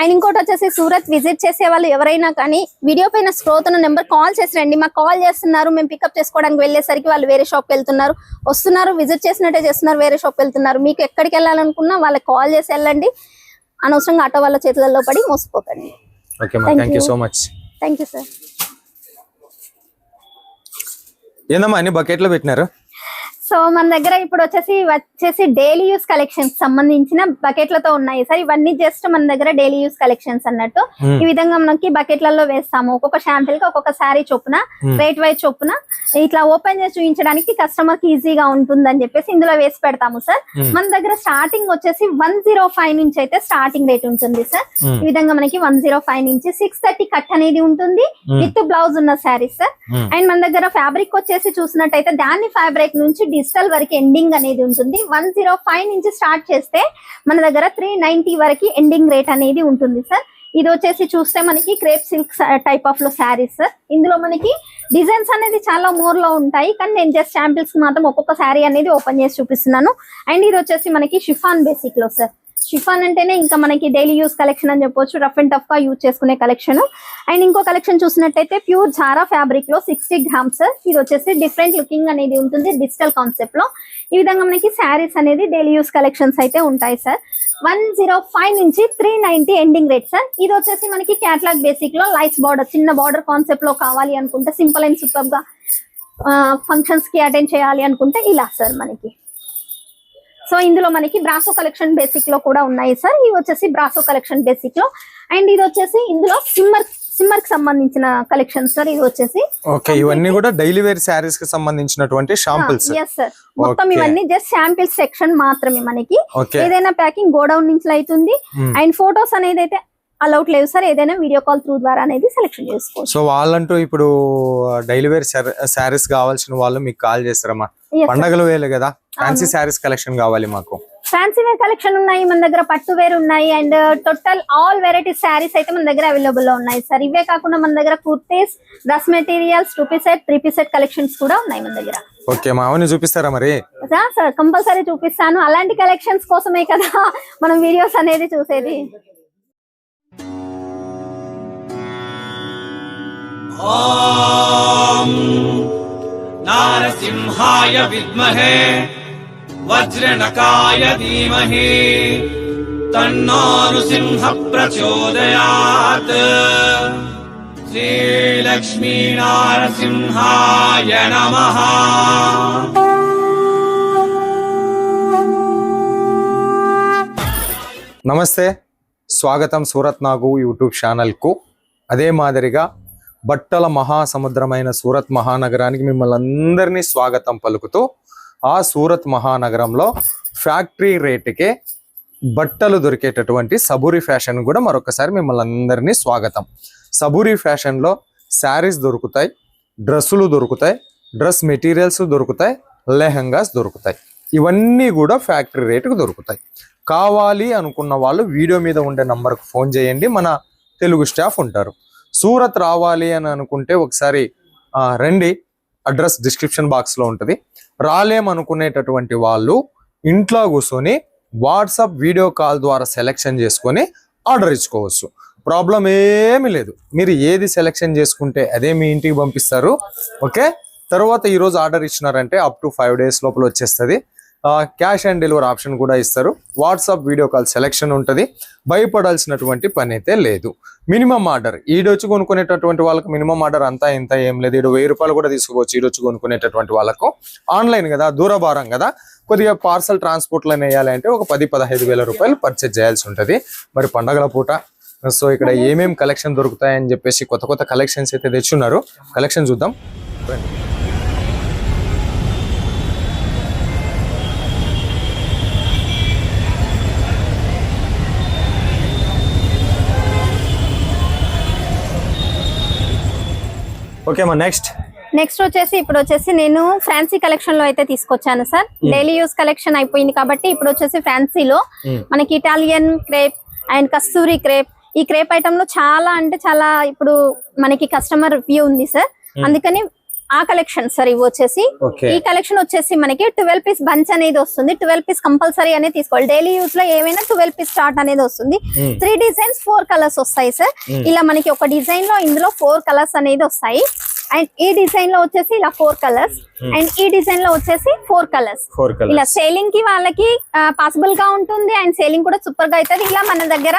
And ఇంకోటి వచ్చేసి Surat visit చేసే వాళ్ళు ఎవరైనా కానీ వీడియో పైన స్క్రోల్ అవుతున్న నెంబర్ కాల్ చేసి రండి. మాకు కాల్ చేస్తున్నారు, మేము పికప్ చేసుకోవడానికి వెళ్ళేసరికి వాళ్ళు వేరే షాప్కి వెళ్తున్నారు, వస్తున్నారు విజిట్ చేసినట్టే చేస్తున్నారు, వేరే షాప్కి వెళ్తున్నారు. మీకు ఎక్కడికి వెళ్ళాలనుకున్నా వాళ్ళకి కాల్ చేసి వెళ్ళండి. అనవసరంగా ఆటో వాళ్ళ చేతులలో పడి మోసపోకండి. Thank you so much. Thank you sir. ఏందమ్మా అన్ని బకెట్లో పెట్టినారు? సో మన దగ్గర ఇప్పుడు వచ్చేసి డైలీ యూస్ కలెక్షన్స్ సంబంధించిన బకెట్లతో ఉన్నాయి సార్. ఇవన్నీ జస్ట్ మన దగ్గర డైలీ యూస్ కలెక్షన్స్ అన్నట్టు. ఈ విధంగా మనకి బకెట్లలో వేస్తాము. ఒక్కొక్క షాంపిల్ కి ఒక్కొక్క శారీ చొప్పున రేట్ వైజ్ చొప్పున ఇట్లా ఓపెన్ చేసి చూపించడానికి కస్టమర్ కి ఈజీగా ఉంటుందని చెప్పేసి ఇందులో వేసి పెడతాము సార్. మన దగ్గర స్టార్టింగ్ వచ్చేసి 105 నుంచి అయితే స్టార్టింగ్ రేట్ ఉంటుంది సార్. ఈ విధంగా మనకి 105 నుంచి 630 కట్ అనేది ఉంటుంది విత్ బ్లౌజ్ ఉన్న శారీస్ సార్. అండ్ మన దగ్గర ఫ్యాబ్రిక్ వచ్చేసి చూసినట్టయితే దాని ఫ్యాబ్రిక్ నుంచి డిజిటల్ వరకు ఎండింగ్ అనేది ఉంటుంది. 105 నుంచి స్టార్ట్ చేస్తే మన దగ్గర 390 వరకు ఎండింగ్ రేట్ అనేది ఉంటుంది సార్. ఇది వచ్చేసి చూస్తే మనకి క్రేప్ సిల్క్ టైప్ ఆఫ్ లో శారీస్ సార్. ఇందులో మనకి డిజైన్స్ అనేది చాలా మోర్ లో ఉంటాయి, కానీ నేను జస్ట్ శాంపిల్స్ మాత్రం ఒక్కొక్క శారీ అనేది ఓపెన్ చేసి చూపిస్తున్నాను. అండ్ ఇది వచ్చేసి మనకి షిఫాన్ బేసిక్ లో సార్. షిఫాన్ అంటేనే ఇంకా మనకి డైలీ యూస్ కలెక్షన్ అని చెప్పొచ్చు, రఫ్ అండ్ టఫ్ గా యూజ్ చేసుకునే కలెక్షన్. అండ్ ఇంకో కలెక్షన్ చూసినట్టయితే ప్యూర్ జారా ఫ్యాబ్రిక్ లో 60 గ్రామ్స్. ఇది వచ్చేసి డిఫరెంట్ లుకింగ్ అనేది ఉంటుంది డిజిటల్ కాన్సెప్ట్ లో. ఈ విధంగా మనకి శారీస్ అనేది డైలీ యూస్ కలెక్షన్స్ అయితే ఉంటాయి సార్. 105 నుంచి 390 ఎండింగ్ రేట్ సార్. ఇది వచ్చేసి మనకి క్యాటలాగ్ బేసిక్ లో లైట్స్ బార్డర్, చిన్న బార్డర్ కాన్సెప్ట్ లో కావాలి అనుకుంటే, సింపుల్ అండ్ సూపర్ గా ఫంక్షన్స్ కి అటెండ్ చేయాలి అనుకుంటే ఇలా సార్ మనకి. సో ఇందులో మనకి బ్రాసో కలెక్షన్ బేసిక్ లో కూడా ఉన్నాయి సార్. ఇవి వచ్చేసి బ్రాసో కలెక్షన్ బేసిక్ లో. అండ్ ఇది వచ్చేసి ఇందులో సిమ్మర్ కి సంబంధించిన కలెక్షన్ సార్. ఇది వచ్చేసి ఇవన్నీ కూడా డైలీ వేర్ శారీస్ కి సంబంధించినటువంటి శాంపిల్స్. yes సార్, మొత్తం ఇవన్నీ జస్ట్ శాంపిల్ సెక్షన్ మాత్రమే. మనకి ఏదైనా ప్యాకింగ్ గోడౌన్ నుంచి అవుతుంది. అండ్ ఫోటోస్ అనేది అయితే అలౌట్ లేదు సార్. ఏదైనా వీడియో కాల్ త్రూ ద్వారా అనేది సెలెక్షన్ చేసుకోవచ్చు. సో వాళ్ళంటూ ఇప్పుడు డైలీ వేర్ శారీస్ కావాల్సిన వాళ్ళు మీకు కాల్ చేస్తారమ్మా? పండగలు వేలు కదా, ఫ్యాన్సీ శారీస్ కలెక్షన్ కావాలి మాకు. ఫ్యాన్సీ వేర్ కలెక్షన్ ఉన్నాయి మన దగ్గర, పట్టు వేర్ ఉన్నాయి. And total all varieties saris అయితే మన దగ్గర అవైలబుల్ లో ఉన్నాయి సార్. ఇవే కాకుండా మన దగ్గర kurtis, dress materials, 2 piece set, 3 piece set collections కూడా ఉన్నాయి మన దగ్గర. ఓకే మా అవన్నీ చూపిస్తారా మరి? సార్ కంపల్సరీ చూపిస్తాను. అలాంటి కలెక్షన్స్ కోసమే కదా మనం వీడియోస్ అనేది చూసేది. ఓం నారసింహాయ విద్మహే వజ్రనకాయ ధీమహి తన్నో నృసింహ ప్రచోదయాత్. శ్రీ లక్ష్మీ నారసింహాయ నమః. నమస్తే, స్వాగతం సూరత్ నాగు యూట్యూబ్ ఛానల్ కు. అదే మాదిరిగా బట్టల మహాసముద్రమైన సూరత్ మహానగరానికి మిమ్మల్ని అందరినీ స్వాగతం పలుకుతూ, ఆ సూరత్ మహానగరంలో ఫ్యాక్టరీ రేటుకే బట్టలు దొరికేటటువంటి సబూరి ఫ్యాషన్ కూడా మరొకసారి మిమ్మల్ని అందరినీ స్వాగతం. సబూరి ఫ్యాషన్లో శారీస్ దొరుకుతాయి, డ్రెస్సులు దొరుకుతాయి, డ్రెస్ మెటీరియల్స్ దొరుకుతాయి, లెహంగాస్ దొరుకుతాయి. ఇవన్నీ కూడా ఫ్యాక్టరీ రేటుకు దొరుకుతాయి. కావాలి అనుకున్న వాళ్ళు వీడియో మీద ఉండే నంబర్కు ఫోన్ చేయండి, మన తెలుగు స్టాఫ్ ఉంటారు. సూరత్ రావాలి అని అనుకుంటే ఒకసారి రండి, అడ్రస్ డిస్క్రిప్షన్ బాక్స్లో ఉంటుంది. రాలేమనుకునేటటువంటి వాళ్ళు ఇంట్లో కూర్చొని వాట్సాప్ వీడియో కాల్ ద్వారా సెలెక్షన్ చేసుకొని ఆర్డర్ ఇచ్చుకోవచ్చు. ప్రాబ్లం ఏమీ లేదు. మీరు ఏది సెలెక్షన్ చేసుకుంటే అదే మీ ఇంటికి పంపిస్తారు. ఓకే, తర్వాత ఈరోజు ఆర్డర్ ఇచ్చినారంటే అప్ టు 5 days లోపల వచ్చేస్తుంది. క్యాష్ ఆన్ డెలివరీ ఆప్షన్ కూడా ఇస్తారు. వాట్సాప్ వీడియో కాల్ సెలెక్షన్ ఉంటుంది. భయపడాల్సినటువంటి పని అయితే లేదు. మినిమం ఆర్డర్ ఈడొచ్చి కొనుక్కునేటటువంటి వాళ్ళకి మినిమం ఆర్డర్ అంతా ఇంత ఏం లేదు. 1000 రూపాయలు కూడా తీసుకోవచ్చు ఈడొచ్చి కొనుక్కునేటటువంటి వాళ్ళకు. ఆన్లైన్ కదా, దూరభారం కదా, కొద్దిగా పార్సల్ ట్రాన్స్పోర్ట్లో వేయాలి అంటే ఒక 10-15 వేల రూపాయలు పర్చేజ్ చేయాల్సి ఉంటుంది. మరి పండగల పూట సో ఇక్కడ ఏమేం కలెక్షన్ దొరుకుతాయని చెప్పేసి కొత్త కలెక్షన్స్ అయితే తెచ్చున్నారు. కలెక్షన్ చూద్దాం. ఓకే మా నెక్స్ట్ వచ్చేసి ఇప్పుడు వచ్చేసి నేను ఫ్యాన్సీ కలెక్షన్ లో అయితే తీసుకొచ్చాను సార్. డైలీ యూస్ కలెక్షన్ అయిపోయింది కాబట్టి ఇప్పుడు వచ్చేసి ఫ్యాన్సీలో మనకి Italian crepe and Kasturi crepe, ఈ క్రేప్ ఐటమ్ లో చాలా అంటే చాలా ఇప్పుడు మనకి కస్టమర్ వ్యూ ఉంది సార్. అందుకని ఆ కలెక్షన్ సార్ ఇవి వచ్చేసి ఓకే ఈ కలెక్షన్ వచ్చేసి మనకి 12 పీస్ బంచ్ అనేది వస్తుంది. 12 పీస్ కంపల్సరీ అనేది తీసుకోవాలి. డైలీ యూజ్ లో ఏమైనా 12 పీస్ స్టార్ట్ అనేది వస్తుంది. 3 డిజైన్స్ 4 కలర్స్ వస్తాయి సార్. ఇలా మనకి ఒక డిజైన్ లో ఇందులో 4 కలర్స్ అనేది వస్తాయి. అండ్ ఈ డిజైన్ లో వచ్చేసి ఇలా 4 కలర్స్ అండ్ ఈ డిజైన్ లో వచ్చేసి 4 కలర్స్. ఇలా సేలింగ్ కి వాళ్ళకి పాసిబుల్ గా ఉంటుంది అండ్ సేలింగ్ కూడా సూపర్ గా అవుతుంది. ఇలా మన దగ్గర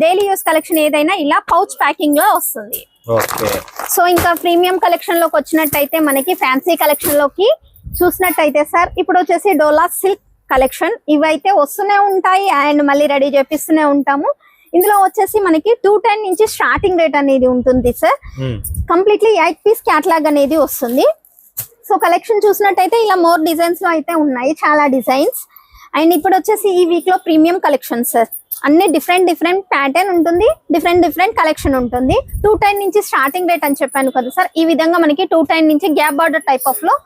డైలీ యూస్ కలెక్షన్ ఏదైనా ఇలా పౌచ్ ప్యాకింగ్ లో వస్తుంది. సో ఇంకా ప్రీమియం కలెక్షన్ లోకి వచ్చినట్టయితే మనకి ఫ్యాన్సీ కలెక్షన్ లోకి చూసినట్టయితే సార్ ఇప్పుడు వచ్చేసి డోలా సిల్క్ కలెక్షన్ ఇవైతే వస్తూనే ఉంటాయి అండ్ మళ్ళీ రెడీ చేపిస్తూనే ఉంటాము. ఇందులో వచ్చేసి మనకి 210 నుంచి స్టార్టింగ్ రేట్ అనేది ఉంటుంది సార్. కంప్లీట్లీ 8 పీస్ క్యాటలాగ్ అనేది వస్తుంది. సో కలెక్షన్ చూసినట్టయితే ఇలా మోర్ డిజైన్స్ లో అయితే ఉన్నాయి, చాలా డిజైన్స్. అండ్ ఇప్పుడు వచ్చేసి ఈ వీక్ లో ప్రీమియం కలెక్షన్ సార్. అన్ని డిఫరెంట్ ప్యాటర్న్ ఉంటుంది, డిఫరెంట్ కలెక్షన్ ఉంటుంది. 210 నుంచి స్టార్టింగ్ రేట్ అని చెప్పాను కదా సార్. ఈ విధంగా మనకి 210 నుంచి గ్యాప్ బార్డర్ టైప్ ఆఫ్ లో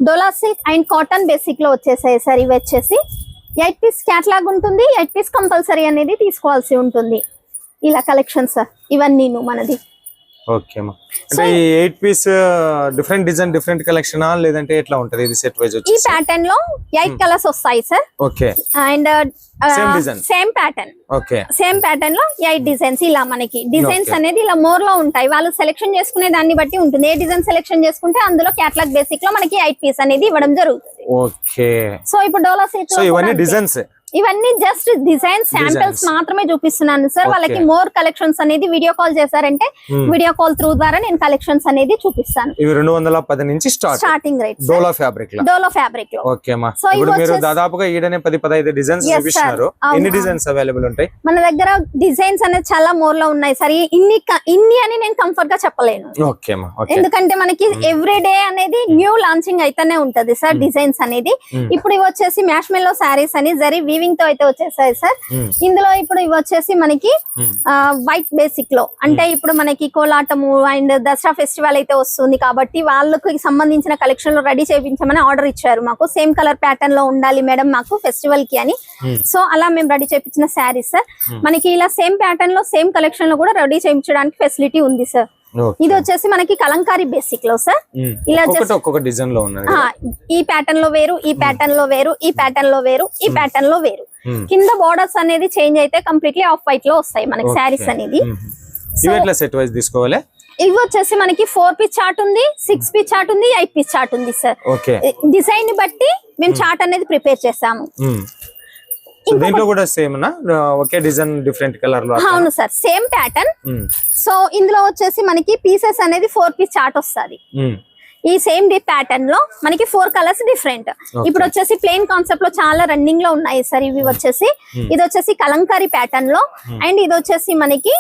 డోలా సిల్క్ అండ్ కాటన్ బేసిక్ లో వచ్చేసాయి సార్. ఇవి వచ్చేసి 8 పీస్ క్యాటలాగ్ ఉంటుంది, 8 పీస్ కంపల్సరీ అనేది తీసుకోవాల్సి ఉంటుంది. ఇలా కలెక్షన్ సార్ ఇవన్నీ మనది. ఓకే మా అంటే ఈ 8 piece different design different collection లేదంటే ఎట్లా ఉంటది ఇది సెట్ వైజ్ వచ్చి? ఈ ప్యాటర్న్ లో 8 కలర్స్ వస్తాయి sir. Okay and same design same pattern. Okay same pattern లో 8 డిజైన్స్. ఇలా మనకి డిజైన్స్ అనేది ఇలా మోర్ లో ఉంటాయి. వాళ్ళు సెలెక్షన్ చేసుకునే దాన్ని బట్టి ఉంటుంది. ఏ డిజైన్ సెలెక్షన్ చేసుకుంటే అందులో క్యాటలాగ్ బేసిక్ లో మనకి 8 పీస్ అనేది ఇవ్వడం జరుగుతుంది. ఓకే సో ఇప్పుడు డోలా సెట్ సో ఇవన్నీ డిజైన్స్, ఇవన్నీ జస్ట్ డిజైన్ శాంపిల్స్ మాత్రమే చూపిస్తున్నాను సార్. వాళ్ళకి మోర్ కలెక్షన్స్ అనేది వీడియో కాల్ చేశారంటే వీడియో కాల్ త్రూ ద్వారా నేను కలెక్షన్స్ అనేది చూపిస్తాను. ఇవి 210 నుంచి స్టార్టింగ్ రేట్ డోలా ఫ్యాబ్రిక్ లో. ఓకే మా ఇప్పుడు మీరు దాదాపుగా ఈడనే 10-15 డిజైన్స్ చూపిస్తున్నారు. ఎన్ని డిజైన్స్ అవైలబుల్ ఉంటాయి మన దగ్గర? డిజైన్స్ అనేది చాలా మోర్ లో ఉన్నాయి సార్. ఇన్ని అని నేను కంఫర్ట్ గా చెప్పలేను. ఓకే మా ఎందుకంటే మనకి ఎవ్రీ డే అనేది న్యూ లాంచింగ్ అయితేనే ఉంటది సార్ డిజైన్స్ అనేది. ఇప్పుడు ఇవి వచ్చేసి మ్యాష్ మెల్లో శారీస్ అని జరీ వీవింగ్ తో అయితే వచ్చేసాయి సార్. ఇందులో ఇప్పుడు ఇవి వచ్చేసి మనకి వైట్ బేసిక్ లో, అంటే ఇప్పుడు మనకి కోలాటము అండ్ దసరా ఫెస్టివల్ అయితే వస్తుంది కాబట్టి వాళ్ళకి సంబంధించిన కలెక్షన్ లో రెడీ చేయించమని ఆర్డర్ ఇచ్చారు మాకు. సేమ్ కలర్ ప్యాటర్న్ లో ఉండాలి మేడం మాకు ఫెస్టివల్ కి అని. సో అలా మేము రెడీ చేయించిన శారీస్ సార్. మనకి ఇలా సేమ్ ప్యాటర్న్ లో సేమ్ కలెక్షన్ లో కూడా రెడీ చేయించడానికి ఫెసిలిటీ ఉంది సార్. ఇది వచ్చేసి మనకి కలంకారీ బేసిక్ లో సార్. ఇలా ఒక్కొక్క డిజైన్ లో ఉన్నది. ఈ ప్యాటర్న్ లో వేరు, ఈ ప్యాటర్న్ లో వేరు, ఈ ప్యాటర్న్ లో వేరు, ఈ ప్యాటర్న్ లో వేరు. కింద బోర్డర్స్ అనేది చేంజ్ అయితే కంప్లీట్లీ ఆఫ్ వైట్ లో వస్తాయి మనకి శారీస్ అనేది. సెట్ వైజ్ తీసుకోవాలి. ఇవి వచ్చేసి మనకి 4 పీస్ చార్ట్ ఉంది, 6 పీస్ చార్ట్ ఉంది, 8 పీస్ చార్ట్ ఉంది సార్. డిజైన్ ని బట్టి మేము చార్ట్ అనేది ప్రిపేర్ చేసాము. దీంట్లో కూడా సేమ్ నా ఒకే డిజైన్ డిఫరెంట్ కలర్ లో? అవును సార్, సేమ్ ప్యాటర్న్. సో ఇందులో వచ్చేసి మనకి పీసెస్ అనేది 4 పీస్ చార్ట్ వస్తుంది. ఈ సేమ్ ప్యాటర్న్ లో మనకి 4 కలర్స్ డిఫరెంట్. ఇప్పుడు వచ్చేసి ప్లెయిన్ కాన్సెప్ట్ లో చాలా రన్నింగ్ లో ఉన్నాయి సార్. ఇవి వచ్చేసి ఇది వచ్చేసి కలంకారీ ప్యాటర్న్ లో అండ్ ఇది వచ్చేసి మనకి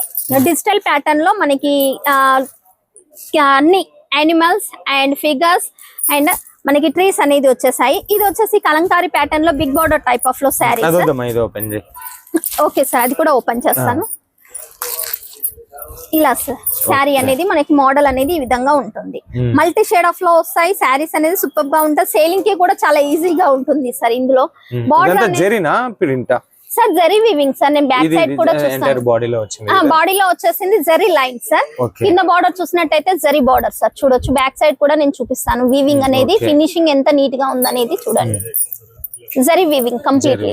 డిజిటల్ ప్యాటర్న్ లో మనకి అన్ని యానిమల్స్ అండ్ ఫిగర్స్ అండ్ మనకి ట్రీస్ అనేది వచ్చేసాయి. ఇది వచ్చేసి కలంకారీ ప్యాటర్న్ లో బిగ్ బార్డర్ టైప్ ఆఫ్ లో శారీ. ఓకే సార్, అది కూడా ఓపెన్ చేస్తాను. ఇలా సార్ శారీ అనేది మనకి మోడల్ అనేది ఈ విధంగా ఉంటుంది. మల్టీ షేడ్ ఆఫ్ లో వస్తాయి. శారీస్ అనేది సూపర్ గా ఉంటుంది. సేలింగ్ కి కూడా చాలా ఈజీగా ఉంటుంది సార్. ఇందులో border sir zari weaving sir. నేను బ్యాక్ సైడ్ కూడా చూస్తాను. బాడీలో వచ్చేసింది జరీ లైన్ సార్. కింద బార్డర్ చూసినట్టయితే జరీ బార్డర్ సార్. చూడొచ్చు బ్యాక్ సైడ్ కూడా నేను చూపిస్తాను. వీవింగ్ అనేది ఫినిషింగ్ ఎంత నీట్ గా ఉందనేది చూడండి. Zari weaving completely.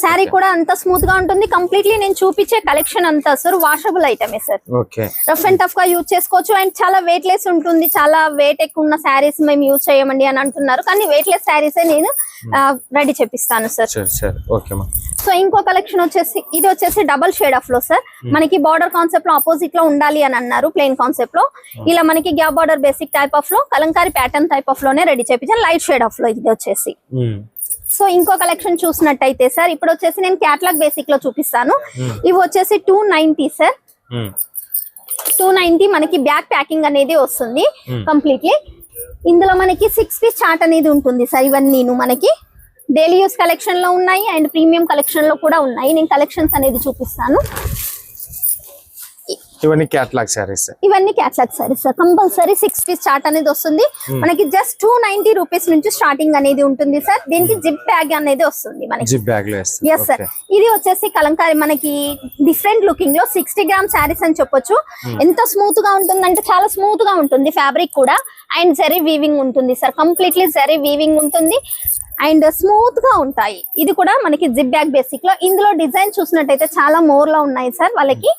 శారీ కూడా అంత స్మూత్ గా ఉంటుంది. కంప్లీట్లీ నేను చూపించే కలెక్షన్ అంతా సార్ వాషబుల్ ఐటమే సార్. రఫ్ అండ్ టఫ్ గా యూజ్ చేసుకోవచ్చు అండ్ చాలా వెయిట్ లెస్ ఉంటుంది. చాలా వెయిట్ ఎక్కువ ఉన్న శారీస్ మేము యూజ్ చేయమండి అని అంటున్నారు, కానీ వెయిట్ లెస్ శారీసే నేను రెడీ చేపిస్తాను సార్. సో ఇంకో కలెక్షన్ వచ్చేసి ఇది వచ్చేసి డబల్ షేడ్ ఆఫ్ లో సార్. మనకి బార్డర్ కాన్సెప్ట్ లో ఆపోజిట్ లో ఉండాలి అని అన్నారు. ప్లెయిన్ కాన్సెప్ట్ లో ఇలా మనకి gap border basic type of లో కలంకారీ ప్యాటర్న్ టైప్ ఆఫ్ లోనే రెడీ చేపించాను. లైట్ షేడ్ ఆఫ్ లో ఇది వచ్చేసి. సో ఇంకో కలెక్షన్ చూసినట్టయితే సార్ ఇప్పుడు వచ్చేసి నేను క్యాటలాగ్ బేసిక్ లో చూపిస్తాను. ఇవి వచ్చేసి 290 సార్. 290 మనకి బ్యాక్ ప్యాకింగ్ అనేది వస్తుంది కంప్లీట్లీ. ఇందులో మనకి 6 పీస్ చార్ట్ అనేది ఉంటుంది సార్. ఇవన్నీ మనకి డైలీ యూస్ కలెక్షన్ లో ఉన్నాయి అండ్ ప్రీమియం కలెక్షన్ లో కూడా ఉన్నాయి. నేను కలెక్షన్స్ అనేది చూపిస్తాను. ఇవన్నీ క్యాటలాగ్ శారీస్. ఇవన్నీ catalogue sarees sir. Compulsory 6 piece chart అనేది వస్తుంది మనకి. జస్ట్ 290 రూపీస్ నుంచి స్టార్టింగ్ అనేది ఉంటుంది సార్. దీనికి జిప్ బ్యాగ్ అనేది వస్తుంది మనకి. జిప్ బ్యాగ్ లో ఎస్ సార్. ఇది వచ్చేసి కలంకారీ మనకి డిఫరెంట్ లుకింగ్ లో 60 గ్రామ్ శారీస్ అని చెప్పొచ్చు. ఎంత స్మూత్ గా ఉంటుందంటే చాలా స్మూత్ గా ఉంటుంది ఫ్యాబ్రిక్ కూడా. అండ్ జరీ వీవింగ్ ఉంటుంది సార్. కంప్లీట్లీ జరీ వీవింగ్ ఉంటుంది అండ్ స్మూత్ గా ఉంటాయి. ఇది కూడా మనకి జిప్ బ్యాగ్ బేసిక్ లో. ఇందులో డిజైన్ చూసినట్టయితే చాలా మోర్ లో ఉన్నాయి సార్ వాళ్ళకి.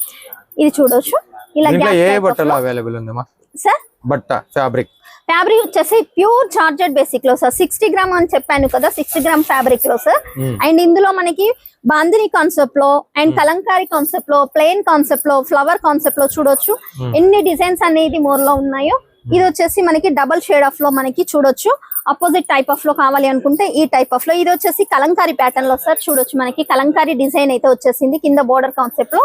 ఇది చూడొచ్చు. ఇలా ఏ బట్టలు అవైలబుల్ ఉందమ్మా సార్? బట్ట ఫ్యాబ్రిక్ వచ్చేసి ప్యూర్ జార్జెట్ బేసిక్ లో సార్. 60 గ్రామ్ అని చెప్పాను కదా, 60 గ్రామ్ ఫ్యాబ్రిక్ లో సార్. అండ్ ఇందులో మనకి బాందిని కాన్సెప్ట్ లో అండ్ కలంకారీ కాన్సెప్ట్ లో, ప్లెయిన్ కాన్సెప్ట్ లో, ఫ్లవర్ కాన్సెప్ట్ లో చూడొచ్చు ఎన్ని డిజైన్స్ అనేది మోర్ లో ఉన్నాయో. ఇది వచ్చేసి మనకి డబల్ షేడ్ ఆఫ్ లో మనకి చూడొచ్చు. అపోజిట్ టైప్ ఆఫ్ లో కావాలి అనుకుంటే ఈ టైప్ ఆఫ్ లో. ఇది వచ్చేసి కలంకారీ ప్యాటర్న్ లో సార్. చూడొచ్చు మనకి కలంకారీ డిజైన్ అయితే వచ్చేసింది కింద బోర్డర్ కాన్సెప్ట్ లో.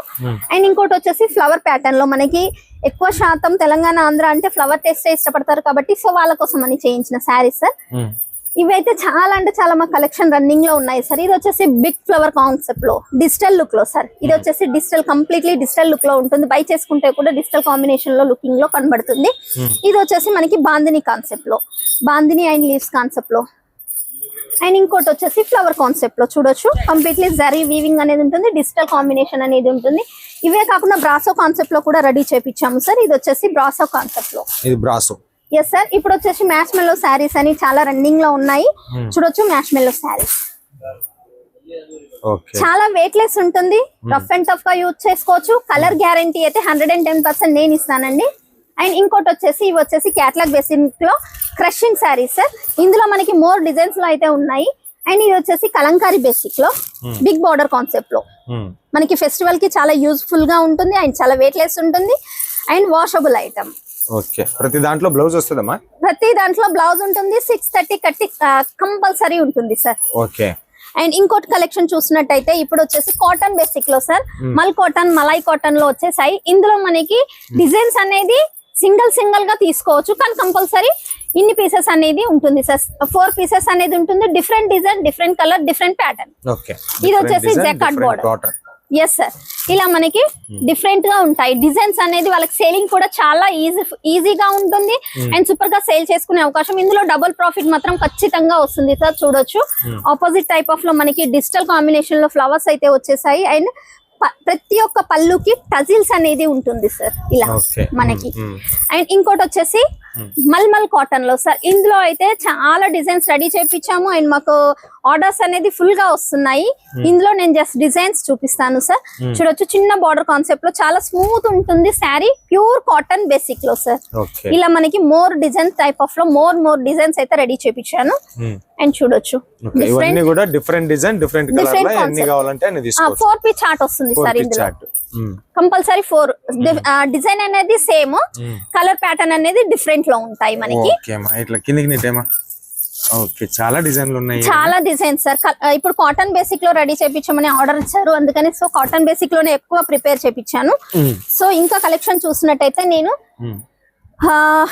అండ్ ఇంకోటి వచ్చేసి ఫ్లవర్ ప్యాటర్న్ లో మనకి ఎక్కువ శాతం తెలంగాణ, ఆంధ్ర అంటే ఫ్లవర్ టేస్ట్ ఇష్టపడతారు కాబట్టి సో వాళ్ళ కోసం అని చేయించిన శారీస్ సార్. ఇవైతే చాలా అంటే చాలా మా కలెక్షన్ రన్నింగ్ లో ఉన్నాయి సార్. ఇది వచ్చేసి బిగ్ ఫ్లవర్ కాన్సెప్ట్ లో డిజిటల్ లుక్ లో సార్. ఇది వచ్చేసి డిజిటల్, కంప్లీట్లీ డిజిటల్ లుక్ లో ఉంటుంది. బై చేసుకుంటే కూడా డిజిటల్ కాంబినేషన్ లో లుకింగ్ లో కనబడుతుంది. ఇది వచ్చేసి మనకి బాందిని కాన్సెప్ట్ లో, బాందిని అండ్ లీవ్స్ కాన్సెప్ట్ లో. అండ్ ఇంకోటి వచ్చేసి ఫ్లవర్ కాన్సెప్ట్ లో చూడొచ్చు. కంప్లీట్లీ జరీ వీవింగ్ అనేది ఉంటుంది, డిజిటల్ కాంబినేషన్ అనేది ఉంటుంది. ఇవే కాకుండా బ్రాసో కాన్సెప్ట్ లో కూడా రెడీ చేపించాము సార్. ఇది వచ్చేసి బ్రాసో కాన్సెప్ట్ లో. ఇది బ్రాసో. Yes sir. ఇప్పుడు వచ్చేసి మ్యాష్ మెల్లో శారీస్ అని చాలా రన్నింగ్ లో ఉన్నాయి. చూడొచ్చు మ్యాష్ మెల్లో శారీస్. చాలా వెయిట్ లెస్ ఉంటుంది. రఫ్ అండ్ టఫ్ గా యూజ్ చేసుకోవచ్చు. కలర్ గ్యారంటీ అయితే 110% నేను ఇస్తానండి. అండ్ ఇంకోటి వచ్చేసి ఇవి వచ్చేసి క్యాటలాగ్ బేసిక్ లో క్రషింగ్ శారీస్ సార్. ఇందులో మనకి మోర్ డిజైన్స్ లో అయితే ఉన్నాయి. అండ్ ఇది వచ్చేసి కలంకారీ బేసిక్ లో బిగ్ బార్డర్ కాన్సెప్ట్ లో మనకి ఫెస్టివల్ కి చాలా యూజ్ఫుల్ గా ఉంటుంది. అండ్ చాలా వెయిట్ లెస్ ఉంటుంది అండ్ వాషబుల్ ఐటమ్. ఓకే. ప్రతి దాంట్లో బ్లౌజ్ వస్తుందమ్మా? ప్రతి దాంట్లో బ్లౌజ్ ఉంటుంది. 630 కట్టి కంపల్సరీ ఉంటుంది సార్. ఓకే. అండ్ ఇంకోటి కలెక్షన్ చూసినట్టయితే ఇప్పుడు వచ్చేసి కాటన్ బేసిక్ లో సార్. మల్ కాటన్, మలై కాటన్ లో వచ్చేసాయి. ఇందులో మనకి డిజైన్స్ అనేది సింగిల్ గా తీసుకోవచ్చు కానీ కంపల్సరీ ఇన్ని పీసెస్ అనేది ఉంటుంది సార్. 4 పీసెస్ అనేది ఉంటుంది. Different design, different colour, different pattern. ఇది వచ్చేసి జకార్డ్ బోర్డర్. Yes sir. ఇలా మనకి డిఫరెంట్ గా ఉంటాయి డిజైన్స్ అనేది. వాళ్ళకి సేలింగ్ కూడా చాలా ఈజీగా ఉంటుంది అండ్ సూపర్ గా సేల్ చేసుకునే అవకాశం. ఇందులో డబుల్ ప్రాఫిట్ మాత్రం ఖచ్చితంగా వస్తుంది సార్. చూడొచ్చు ఆపోజిట్ టైప్ ఆఫ్ లో మనకి డిజిటల్ కాంబినేషన్ లో ఫ్లవర్స్ అయితే వచ్చేసాయి. అండ్ ప్రతి ఒక్క పళ్ళుకి టజిల్స్ అనేది ఉంటుంది సార్ ఇలా మనకి. అండ్ ఇంకోటి వచ్చేసి మల్మల్ కాటన్ లో సార్. ఇందులో అయితే చాలా డిజైన్స్ రెడీ చేయించాము అండ్ మాకు ఆర్డర్స్ అనేది ఫుల్ గా వస్తున్నాయి. ఇందులో నేను జస్ట్ డిజైన్స్ చూపిస్తాను సార్. చూడొచ్చు చిన్న బార్డర్ కాన్సెప్ట్ లో చాలా స్మూత్ ఉంటుంది శారీ. ప్యూర్ కాటన్ బేసిక్ లో సార్. ఇలా మనకి మోర్ డిజైన్ టైప్ ఆఫ్ లో మోర్ డిజైన్స్ అయితే రెడీ చేయించాను. అండ్ చూడొచ్చు డిఫరెంట్ డిజైన్, డిఫరెంట్ కలర్ లో ఎన్ని కావాలంటే అన్ని తీసుకోవచ్చు. 4 పీస్ చార్ట్ వస్తుంది సార్. ఇందులో కంపల్సరీ 4 డిజైన్ అనేది సేమ్, కలర్ ప్యాటర్న్ అనేది డిఫరెంట్ లో ఉంటాయి మనకి. ఇట్లా కిందికి నీటేమా. ఓకే. చాలా డిజైన్లు ఉన్నాయి. చాలా డిజైన్స్ సార్. ఇప్పుడు కాటన్ బేసిక్ లో రెడీ చేయించామని ఆర్డర్ ఇచ్చారు అందుకని సో కాటన్ బేసిక్ లోనే ఎక్కువ ప్రిపేర్ చేయించాను. సో ఇంకా కలెక్షన్ చూసినట్టయితే నేను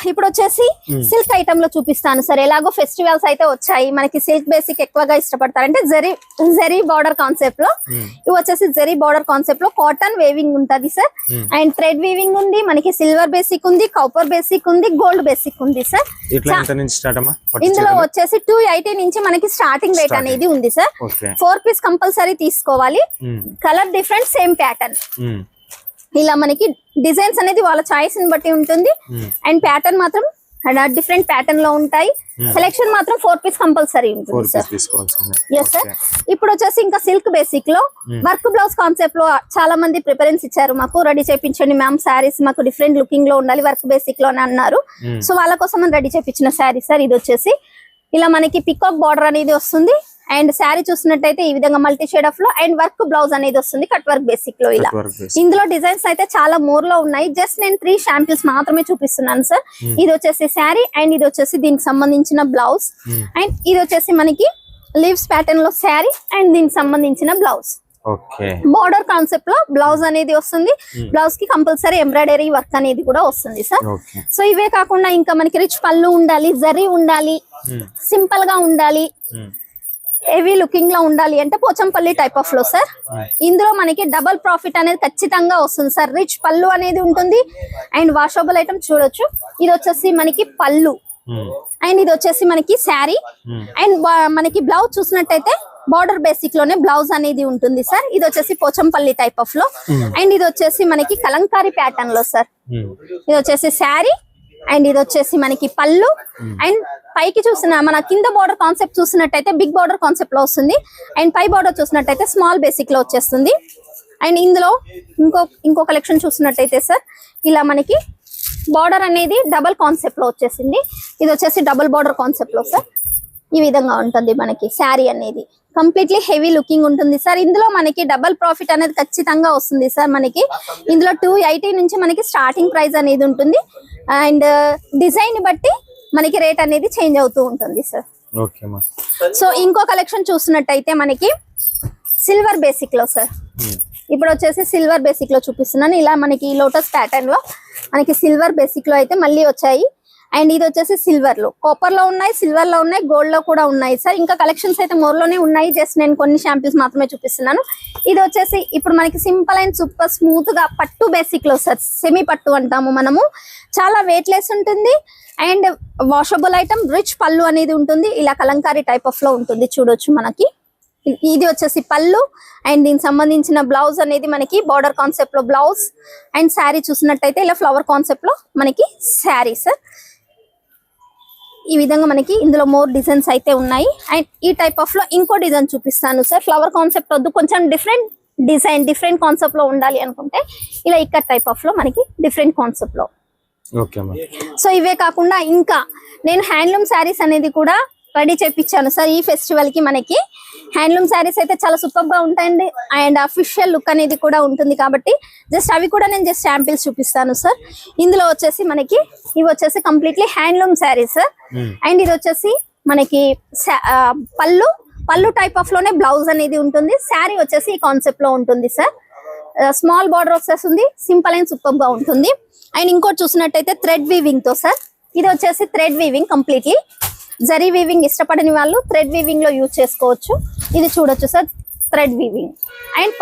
ఇప్పుడు వచ్చేసి సిల్క్ ఐటమ్ లో చూపిస్తాను సార్. ఎలాగో ఫెస్టివల్స్ అయితే వచ్చాయి మనకి. సిల్క్ బేసిక్ ఎక్కువగా ఇష్టపడతారు అంటే జరీ బార్డర్ కాన్సెప్ట్ లో. ఇవి వచ్చేసి జరీ బార్డర్ కాన్సెప్ట్ లో కాటన్ వేవింగ్ ఉంటది సార్. అండ్ థ్రెడ్ వీవింగ్ ఉంది మనకి. సిల్వర్ బేసిక్ ఉంది, కాపర్ బేసిక్ ఉంది, గోల్డ్ బేసిక్ ఉంది సార్. ఇందులో వచ్చేసి 280 నుంచి మనకి స్టార్టింగ్ రేట్ అనేది ఉంది సార్. 4 పీస్ కంపల్సరీ తీసుకోవాలి. Colour different, same pattern. ఇలా మనకి డిజైన్స్ అనేది వాళ్ళ చాయిస్ ని బట్టి ఉంటుంది. అండ్ ప్యాటర్న్ మాత్రం డిఫరెంట్ ప్యాటర్న్ లో ఉంటాయి. సెలెక్షన్ మాత్రం 4 పీస్ కంపల్సరీ ఉంటుంది సార్. Yes sir. ఇప్పుడు వచ్చేసి ఇంకా సిల్క్ బేసిక్ లో వర్క్ బ్లౌజ్ కాన్సెప్ట్ లో చాలా మంది ప్రిఫరెన్స్ ఇచ్చారు మాకు. రెడీ చేయించండి మ్యామ్ శారీస్ మాకు డిఫరెంట్ లుకింగ్ లో ఉండాలి వర్క్ బేసిక్ లో అని అన్నారు. సో వాళ్ళ కోసం మనం రెడీ చేయించిన శారీ సార్. ఇది వచ్చేసి ఇలా మనకి పికాక్ బార్డర్ అనేది వస్తుంది. అండ్ శారీ చూసినట్టయితే ఈ విధంగా మల్టీ షేడ్ ఆఫ్ లో అండ్ వర్క్ బ్లౌజ్ అనేది వస్తుంది కట్ వర్క్ బేసిక్ లో. ఇలా ఇందులో డిజైన్స్ అయితే చాలా మోర్ లో ఉన్నాయి. జస్ట్ నేను 3 శాంపిల్స్ మాత్రమే చూపిస్తున్నాను సార్. ఇది వచ్చేసి శారీ అండ్ ఇది వచ్చేసి దీనికి సంబంధించిన బ్లౌజ్. అండ్ ఇది వచ్చేసి మనకి లీవ్స్ ప్యాటర్న్ లో శారీ అండ్ దీనికి సంబంధించిన బ్లౌజ్. బార్డర్ కాన్సెప్ట్ లో బ్లౌజ్ అనేది వస్తుంది. బ్లౌజ్ కి కంపల్సరీ ఎంబ్రాయిడరీ వర్క్ అనేది కూడా వస్తుంది సార్. సో ఇవే కాకుండా ఇంకా మనకి రిచ్ పళ్ళు ఉండాలి, జరీ ఉండాలి, సింపుల్ గా ఉండాలి, హెవీ లుకింగ్ లో ఉండాలి అంటే పోచంపల్లి టైప్ ఆఫ్ లో సార్. ఇందులో మనకి డబల్ ప్రాఫిట్ అనేది ఖచ్చితంగా వస్తుంది సార్. రిచ్ పళ్ళు అనేది ఉంటుంది అండ్ వాషబుల్ ఐటమ్ చూడొచ్చు. ఇది వచ్చేసి మనకి పళ్ళు అండ్ ఇది వచ్చేసి మనకి శారీ అండ్ మనకి బ్లౌజ్ చూసినట్టయితే బార్డర్ బేసిక్ లోనే బ్లౌజ్ అనేది ఉంటుంది సార్. ఇది వచ్చేసి పోచంపల్లి టైప్ ఆఫ్ లో అండ్ ఇది వచ్చేసి మనకి కలంకారీ ప్యాటర్న్ లో సార్. ఇది వచ్చేసి శారీ అండ్ ఇది వచ్చేసి మనకి పళ్ళు అండ్ పైకి చూసిన మన కింద బార్డర్ కాన్సెప్ట్ చూసినట్టయితే బిగ్ బార్డర్ కాన్సెప్ట్ లో వస్తుంది అండ్ పై బార్డర్ చూసినట్టయితే స్మాల్ బేసిక్ లో వచ్చేస్తుంది. అండ్ ఇందులో ఇంకో కలెక్షన్ చూసినట్టయితే సార్ ఇలా మనకి బార్డర్ అనేది డబల్ కాన్సెప్ట్ లో వచ్చేసింది. ఇది వచ్చేసి డబుల్ బార్డర్ కాన్సెప్ట్ లో సార్. ఈ విధంగా ఉంటుంది మనకి శారీ అనేది కంప్లీట్లీ హెవీ లుకింగ్ ఉంటుంది సార్. ఇందులో మనకి డబల్ ప్రాఫిట్ అనేది ఖచ్చితంగా వస్తుంది సార్. మనకి ఇందులో 280 నుంచి మనకి స్టార్టింగ్ ప్రైస్ అనేది ఉంటుంది అండ్ డిజైన్ బట్టి మనకి రేట్ అనేది చేంజ్ అవుతూ ఉంటుంది సార్. సో ఇంకో కలెక్షన్ చూసినట్టయితే మనకి సిల్వర్ బేసిక్ లో సార్. ఇప్పుడు వచ్చేసి సిల్వర్ బేసిక్ లో చూపిస్తున్నాను. ఇలా మనకి లోటస్ ప్యాటర్న్ లో మనకి సిల్వర్ బేసిక్ లో అయితే మళ్ళీ వచ్చాయి అండ్ ఇది వచ్చేసి సిల్వర్ లో, కాపర్ లో ఉన్నాయి, సిల్వర్ లో ఉన్నాయి, గోల్డ్ లో కూడా ఉన్నాయి సార్. ఇంకా కలెక్షన్స్ అయితే మోర్ లోనే ఉన్నాయి. జస్ట్ నేను కొన్ని శాంపిల్స్ మాత్రమే చూపిస్తున్నాను. ఇది వచ్చేసి ఇప్పుడు మనకి సింపుల్ అండ్ సూపర్ స్మూత్ గా పట్టు బేసిక్ లో సార్. సెమీ పట్టు అంటాము మనము. చాలా వెయిట్ లెస్ ఉంటుంది అండ్ వాషబుల్ ఐటమ్, రిచ్ పళ్ళు అనేది ఉంటుంది. ఇలా కలంకారీ టైప్ ఆఫ్ లో ఉంటుంది చూడొచ్చు మనకి. ఇది వచ్చేసి పళ్ళు అండ్ దీనికి సంబంధించిన బ్లౌజ్ అనేది మనకి బార్డర్ కాన్సెప్ట్ లో బ్లౌజ్ అండ్ శారీ చూసినట్టయితే ఇలా ఫ్లవర్ కాన్సెప్ట్ లో మనకి శారీ సార్. ఈ విధంగా మనకి ఇందులో మోర్ డిజైన్స్ అయితే ఉన్నాయి అండ్ ఈ టైప్ ఆఫ్ లో ఇంకో డిజైన్ చూపిస్తాను సార్. ఫ్లవర్ కాన్సెప్ట్ వద్దు, కొంచెం డిఫరెంట్ డిజైన్ డిఫరెంట్ కాన్సెప్ట్ లో ఉండాలి అనుకుంటే ఇలా ఇక్కడ టైప్ ఆఫ్ లో మనకి డిఫరెంట్ కాన్సెప్ట్ లో. సో ఇవే కాకుండా ఇంకా నేను హ్యాండ్లూమ్ శారీస్ అనేది కూడా రెడీ చేపించాను సార్. ఈ ఫెస్టివల్ కి మనకి హ్యాండ్లూమ్ శారీస్ అయితే చాలా సూపర్ గా ఉంటాయండి అండ్ అఫీషియల్ లుక్ అనేది కూడా ఉంటుంది కాబట్టి జస్ట్ అవి కూడా నేను జస్ట్ శాంపిల్స్ చూపిస్తాను సార్. ఇందులో వచ్చేసి మనకి ఇవి వచ్చేసి కంప్లీట్లీ హ్యాండ్లూమ్ శారీస్ అండ్ ఇది వచ్చేసి మనకి పళ్ళు టైప్ ఆఫ్ లోనే బ్లౌజ్ అనేది ఉంటుంది. శారీ వచ్చేసి ఈ కాన్సెప్ట్ లో ఉంటుంది సార్. స్మాల్ బార్డర్ వచ్చేస్తుంది, సింపుల్ అండ్ సూపర్ గా ఉంటుంది. అండ్ ఇంకోటి చూసినట్టయితే థ్రెడ్ వీవింగ్ తో సార్. ఇది వచ్చేసి thread weaving completely. Zari weaving ఇష్టపడని వాళ్ళు థ్రెడ్ వీవింగ్ లో యూజ్ చేసుకోవచ్చు. ఇది చూడొచ్చు సార్ థ్రెడ్ వీవింగ్ అండ్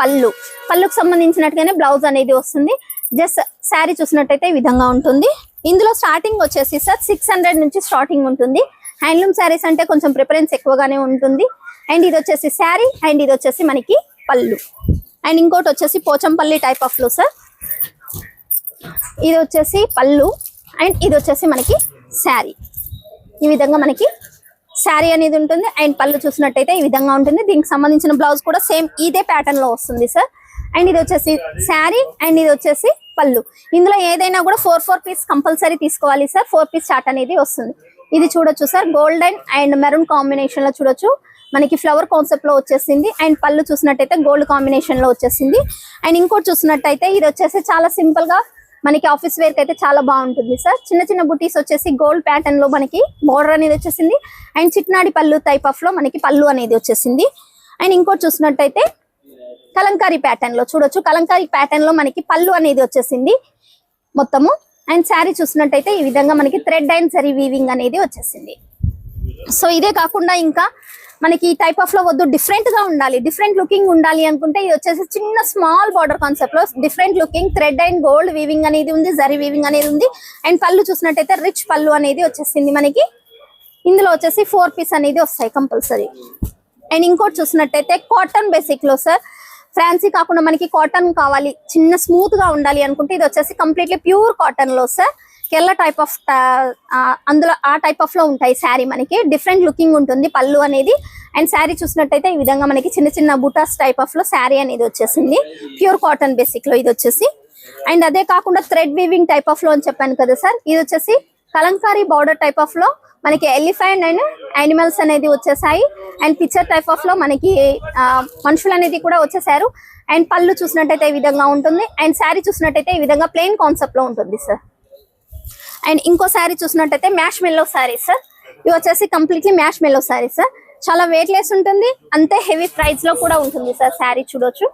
పళ్ళుకు సంబంధించినట్టుగానే బ్లౌజ్ అనేది వస్తుంది. జస్ట్ శారీ చూసినట్టయితే ఈ విధంగా ఉంటుంది. ఇందులో స్టార్టింగ్ వచ్చేసి సార్ 600 నుంచి స్టార్టింగ్ ఉంటుంది. హ్యాండ్లూమ్ శారీస్ అంటే కొంచెం ప్రిఫరెన్స్ ఎక్కువగానే ఉంటుంది. అండ్ ఇది వచ్చేసి శారీ అండ్ ఇది వచ్చేసి మనకి పళ్ళు అండ్ ఇంకోటి వచ్చేసి పోచంపల్లి టైప్ ఆఫ్ లో సార్. ఇది వచ్చేసి పళ్ళు అండ్ ఇది వచ్చేసి మనకి శారీ. ఈ విధంగా మనకి శారీ అనేది ఉంటుంది అండ్ పళ్ళు చూసినట్టయితే ఈ విధంగా ఉంటుంది. దీనికి సంబంధించిన బ్లౌజ్ కూడా సేమ్ ఇదే ప్యాటర్న్ లో వస్తుంది సార్. అండ్ ఇది వచ్చేసి శారీ అండ్ ఇది వచ్చేసి పళ్ళు. ఇందులో ఏదైనా కూడా 4 పీస్ కంపల్సరీ తీసుకోవాలి సార్. 4 పీస్ చార్ట్ అనేది వస్తుంది. ఇది చూడొచ్చు sir golden and maroon combination లో చూడొచ్చు మనకి ఫ్లవర్ కాన్సెప్ట్ లో వచ్చేసింది అండ్ పళ్ళు చూసినట్టయితే గోల్డ్ కాంబినేషన్ లో వచ్చేసింది. అండ్ ఇంకోటి చూసినట్టయితే ఇది వచ్చేసి చాలా సింపుల్ గా మనకి ఆఫీస్ వేర్ కి అయితే చాలా బాగుంటుంది సార్. చిన్న చిన్న బుటీస్ వచ్చేసి గోల్డ్ ప్యాటర్న్ లో మనకి బోర్డర్ అనేది వచ్చేసింది అండ్ చిట్నాడి పళ్ళు టైప్ ఆఫ్ లో మనకి పళ్ళు అనేది వచ్చేసింది. అండ్ ఇంకోటి చూసినట్టయితే కలంకారీ ప్యాటర్న్ లో చూడొచ్చు. కలంకారీ ప్యాటర్న్ లో మనకి పళ్ళు అనేది వచ్చేసింది మొత్తము. అండ్ శారీ చూసినట్టయితే ఈ విధంగా మనకి థ్రెడ్ అండ్ జరీ వీవింగ్ అనేది వచ్చేసింది. సో ఇదే కాకుండా ఇంకా మనకి ఈ టైప్ ఆఫ్ లో వద్దు, డిఫరెంట్ గా ఉండాలి, డిఫరెంట్ లుకింగ్ ఉండాలి అనుకుంటే ఇది వచ్చేసి చిన్న స్మాల్ బార్డర్ కాన్సెప్ట్ లో different looking thread and gold weaving అనేది ఉంది, జరీ వీవింగ్ అనేది ఉంది. అండ్ పళ్ళు చూసినట్టయితే రిచ్ పళ్ళు అనేది వచ్చేసింది మనకి. ఇందులో వచ్చేసి 4 పీస్ అనేది వస్తాయి కంపల్సరీ. అండ్ ఇంకోటి చూసినట్టయితే కాటన్ బేసిక్ లో సార్. ఫ్యాన్సీ కాకుండా మనకి కాటన్ కావాలి, చిన్న స్మూత్ గా ఉండాలి అనుకుంటే ఇది వచ్చేసి కంప్లీట్లీ ప్యూర్ కాటన్ లో సార్. కేరళ టైప్ ఆఫ్ అందులో ఆ టైప్ ఆఫ్ లో ఉంటాయి శారీ. మనకి డిఫరెంట్ లుకింగ్ ఉంటుంది పళ్ళు అనేది. అండ్ శారీ చూసినట్టయితే ఈ విధంగా మనకి చిన్న చిన్న బుటాస్ టైప్ ఆఫ్ లో శారీ అనేది వచ్చేసింది ప్యూర్ కాటన్ బేసిక్ లో ఇది వచ్చేసి. అండ్ అదే కాకుండా థ్రెడ్ వీవింగ్ టైప్ ఆఫ్ లో అని చెప్పాను కదా సార్. ఇది వచ్చేసి కలంకారీ బార్డర్ టైప్ ఆఫ్ లో మనకి ఎలిఫెంట్ అండ్ యానిమల్స్ అనేది వచ్చేసాయి. అండ్ పిక్చర్ టైప్ ఆఫ్ లో మనకి మనుషులు అనేది కూడా వచ్చేసారు. అండ్ పళ్ళు చూసినట్టయితే ఈ విధంగా ఉంటుంది. అండ్ శారీ చూసినట్టయితే ఈ విధంగా ప్లెయిన్ కాన్సెప్ట్ లో ఉంటుంది సార్. అండ్ ఇంకో శారీ చూసినట్టయితే మ్యాష్ మెల్లో శారీ సార్. ఇవి వచ్చేసి కంప్లీట్లీ మ్యాష్ మెల్లో శారీ సార్. చాలా వెయిట్ లెస్ ఉంటుంది, అంతే హెవీ ప్రైస్ లో కూడా ఉంటుంది సార్. శారీ చూడొచ్చు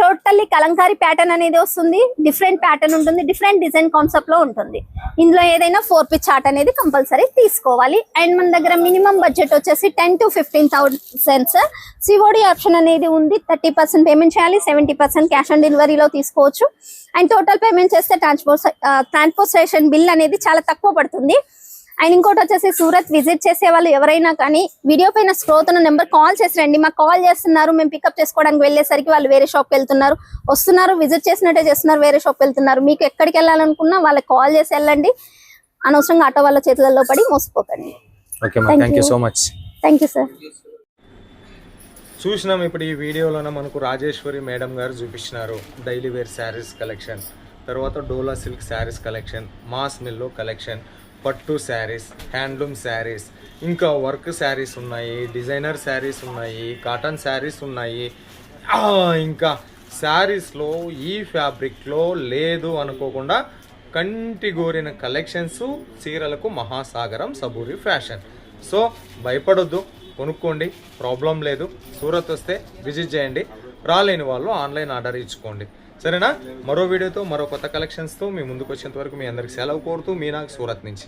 టోటల్లీ కలంకారీ ప్యాటర్న్ అనేది వస్తుంది, డిఫరెంట్ ప్యాటర్న్ ఉంటుంది, డిఫరెంట్ డిజైన్ కాన్సెప్ట్ లో ఉంటుంది. ఇందులో ఏదైనా 4 piece చార్ట్ అనేది కంపల్సరీ తీసుకోవాలి. అండ్ మన దగ్గర మినిమం బడ్జెట్ వచ్చేసి 10 to 15,000. సిఓడి ఆప్షన్ అనేది ఉంది. 30% పేమెంట్ చేయాలి, 70% క్యాష్ ఆన్ డెలివరీలో తీసుకోవచ్చు. అండ్ టోటల్ పేమెంట్ చేస్తే ట్రాన్స్పోర్టేషన్ బిల్ అనేది చాలా తక్కువ పడుతుంది. అండ్ ఇంకోటి వచ్చేసి సూరత్ విజిట్ చేసే వాళ్ళు ఎవరైనా కానీ వీడియో పైన స్క్రోల్ అవుతున్న నెంబర్ కాల్ చేసి రండి. మాకు కాల్ చేస్తున్నారు, మేము పికప్ చేసుకోవడానికి వెళ్ళేసరికి వాళ్ళు వేరే షాప్కి వెళ్తున్నారు, వస్తున్నారు, విజిట్ చేసినట్టే చేస్తున్నారు, వేరే షాప్కి వెళ్తున్నారు. మీకు ఎక్కడికి వెళ్ళాలనుకున్నా వాళ్ళకి కాల్ చేసి వెళ్ళండి. అనవసరంగా ఆటో వాళ్ళ చేతులలో పడి మోసపోకండి. Okay ma'am, thank you so much. Thank you sir. చూసినాం ఇప్పుడు ఈ వీడియోలోనే మనకు రాజేశ్వరి మేడం గారు చూపించినారు డైలీ వేర్ శారీస్ కలెక్షన్, తర్వాత డోలా సిల్క్ శారీస్ కలెక్షన్, మాస్ మిల్లో కలెక్షన్, పట్టు శారీస్, హ్యాండ్లూమ్ శారీస్, ఇంకా వర్క్ శారీస్ ఉన్నాయి, డిజైనర్ శారీస్ ఉన్నాయి, కాటన్ శారీస్ ఉన్నాయి. ఇంకా శారీస్లో ఈ ఫ్యాబ్రిక్లో లేదు అనుకోకుండా కంటి గోరిన కలెక్షన్స్, చీరలకు మహాసాగరం సబూరి ఫ్యాషన్. సో భయపడొద్దు, కొనుక్కోండి, ప్రాబ్లం లేదు. సూరత్ వస్తే విజిట్ చేయండి, రాలేని వాళ్ళు ఆన్లైన్ ఆర్డర్ ఇచ్చుకోండి. సరేనా? మరో వీడియోతో మరో కొత్త కలెక్షన్స్తో మీ ముందుకు వచ్చేంత వరకు మీ అందరికి సెలవు కోరుతూ మీ నాకు సూరత్ నుంచి.